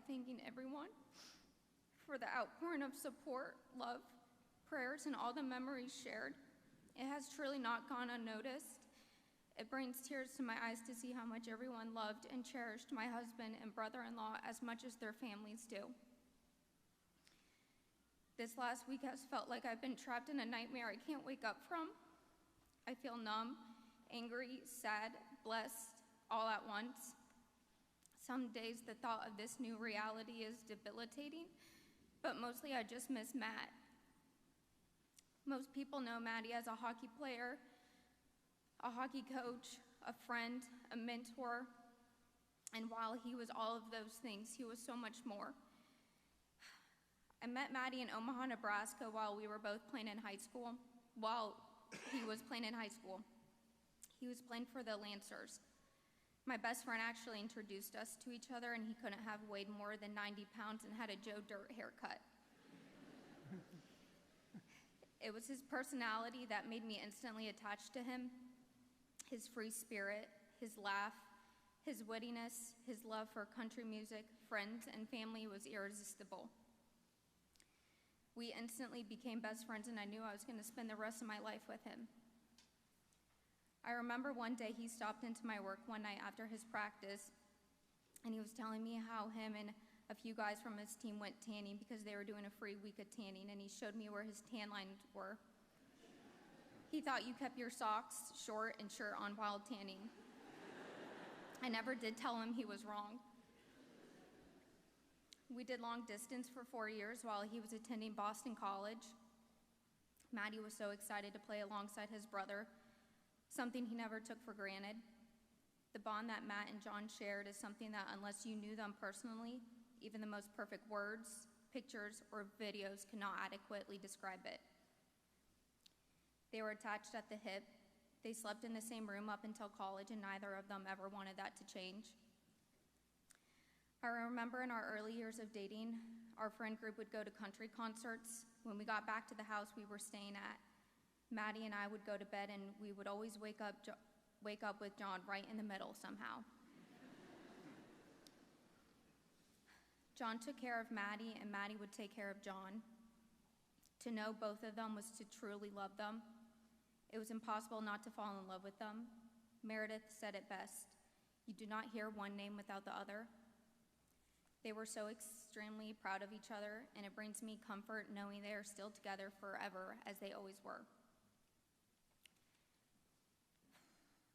thanking everyone for the outpouring of support, love, prayers, and all the memories shared. It has truly not gone unnoticed. It brings tears to my eyes to see how much everyone loved and cherished my husband and brother-in-law as much as their families do. This last week has felt like I've been trapped in a nightmare I can't wake up from. I feel numb, angry, sad, blessed, all at once. Some days the thought of this new reality is debilitating, but mostly I just miss Matt. Most people know Maddie as a hockey player, a hockey coach, a friend, a mentor, and while he was all of those things, he was so much more. I met Maddie in Omaha, Nebraska while we were both playing in high school. While he was playing in high school. He was playing for the Lancers. My best friend actually introduced us to each other, and he couldn't have weighed more than 90 pounds and had a Joe Dirt haircut. It was his personality that made me instantly attached to him. His free spirit, his laugh, his wittiness, his love for country music, friends, and family was irresistible. We instantly became best friends, and I knew I was going to spend the rest of my life with him. I remember one day he stopped into my work one night after his practice, and he was telling me how him and a few guys from his team went tanning because they were doing a free week of tanning, and he showed me where his tan lines were. He thought you kept your socks short and shirt on while tanning. I never did tell him he was wrong. We did long distance for 4 years while he was attending Boston College. Maddie was so excited to play alongside his brother, something he never took for granted. The bond that Matt and John shared is something that, unless you knew them personally, even the most perfect words, pictures, or videos cannot adequately describe it. They were attached at the hip. They slept in the same room up until college, and neither of them ever wanted that to change. I remember in our early years of dating, our friend group would go to country concerts. When we got back to the house we were staying at, Maddie and I would go to bed, and we would always wake up with John right in the middle somehow. John took care of Maddie, and Maddie would take care of John. To know both of them was to truly love them. It was impossible not to fall in love with them. Meredith said it best: you do not hear one name without the other. They were so extremely proud of each other, and it brings me comfort knowing they are still together forever, as they always were.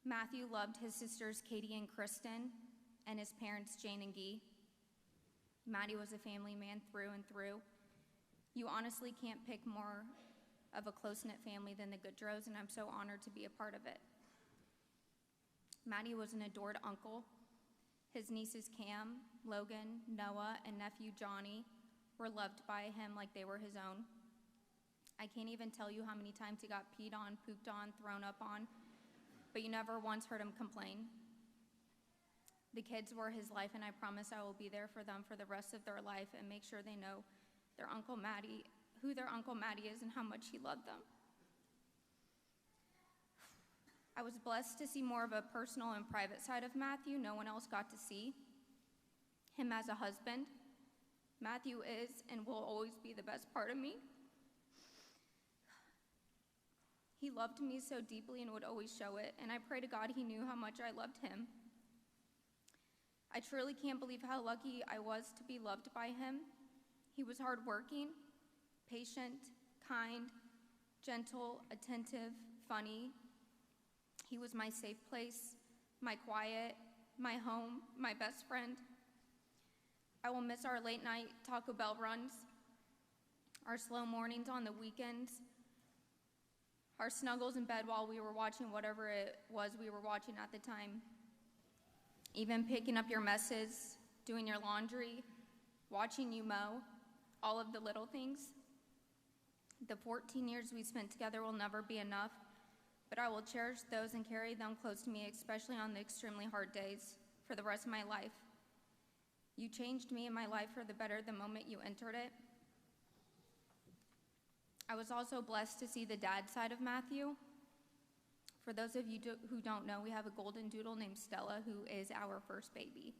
Matthew loved his sisters Katie and Kristen, and his parents Jane and Guy. Maddie was a family man through and through. You honestly can't pick more of a close-knit family than the Gaudreaus, and I'm so honored to be a part of it. Maddie was an adored uncle. His nieces Cam, Logan, Noah, and nephew Johnny were loved by him like they were his own. I can't even tell you how many times he got peed on, pooped on, thrown up on, but you never once heard him complain. The kids were his life, and I promise I will be there for them for the rest of their life and make sure they know their Uncle Maddie, who their Uncle Maddie is, and how much he loved them. I was blessed to see more of a personal and private side of Matthew no one else got to see. Him as a husband. Matthew is and will always be the best part of me. He loved me so deeply and would always show it, and I pray to God he knew how much I loved him. I truly can't believe how lucky I was to be loved by him. He was hardworking, patient, kind, gentle, attentive, funny. He was my safe place, my quiet, my home, my best friend. I will miss our late night Taco Bell runs, our slow mornings on the weekends, our snuggles in bed while we were watching whatever it was we were watching at the time. Even picking up your messes, doing your laundry, watching you mow, all of the little things. The 14 years we spent together will never be enough, but I will cherish those and carry them close to me, especially on the extremely hard days, for the rest of my life. You changed me and my life for the better the moment you entered it. I was also blessed to see the dad side of Matthew. For those of you who don't know, we have a golden doodle named Stella, who is our first baby.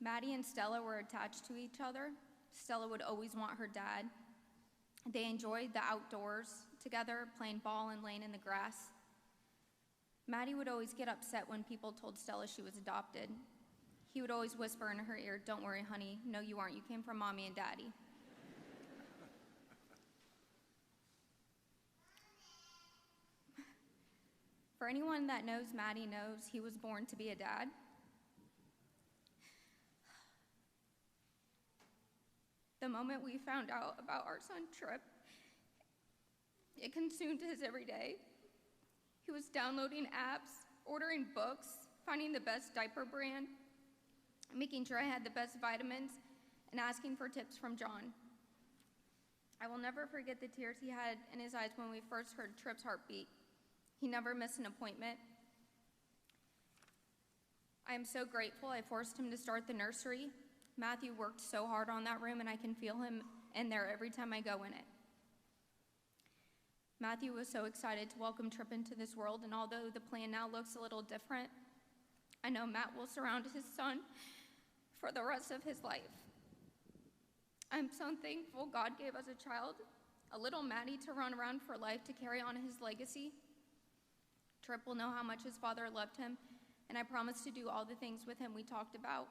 Maddie and Stella were attached to each other. Stella would always want her dad. They enjoyed the outdoors together, playing ball and laying in the grass. Maddie would always get upset when people told Stella she was adopted. He would always whisper in her ear, "Don't worry, honey. No, you aren't. You came from mommy and daddy." For anyone that knows Maddie knows he was born to be a dad. The moment we found out about our son Trip, it consumed his every day. He was downloading apps, ordering books, finding the best diaper brand, making sure I had the best vitamins, and asking for tips from John. I will never forget the tears he had in his eyes when we first heard Trip's heartbeat. He never missed an appointment. I am so grateful I forced him to start the nursery. Matthew worked so hard on that room, and I can feel him in there every time I go in it. Matthew was so excited to welcome Trip into this world, and although the plan now looks a little different, I know Matt will surround his son for the rest of his life. I'm so thankful God gave us a child, a little Maddie to run around for life to carry on his legacy. Trip will know how much his father loved him, and I promise to do all the things with him we talked about.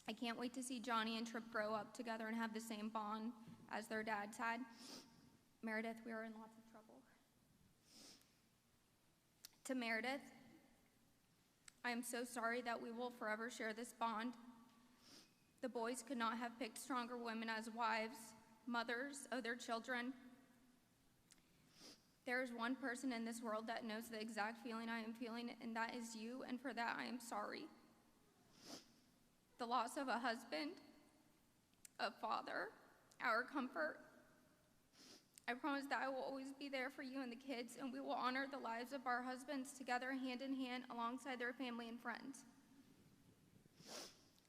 I can't wait to see Johnny and Trip grow up together and have the same bond as their dads had. Meredith, we are in lots of trouble. To Meredith, I am so sorry that we will forever share this bond. The boys could not have picked stronger women as wives, mothers of their children. There is one person in this world that knows the exact feeling I am feeling, and that is you, and for that I am sorry. The loss of a husband, a father, our comfort. I promise that I will always be there for you and the kids, and we will honor the lives of our husbands together hand in hand alongside their family and friends.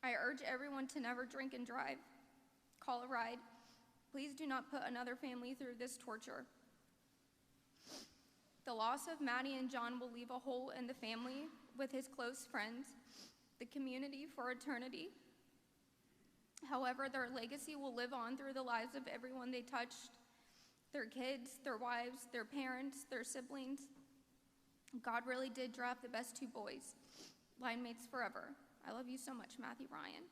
I urge everyone to never drink and drive. Call a ride. Please do not put another family through this torture. The loss of Maddie and John will leave a hole in the family with his close friends, the community for eternity. However, their legacy will live on through the lives of everyone they touched, their kids, their wives, their parents, their siblings. God really did draft the best two boys, line mates forever. I love you so much, Matthew Ryan.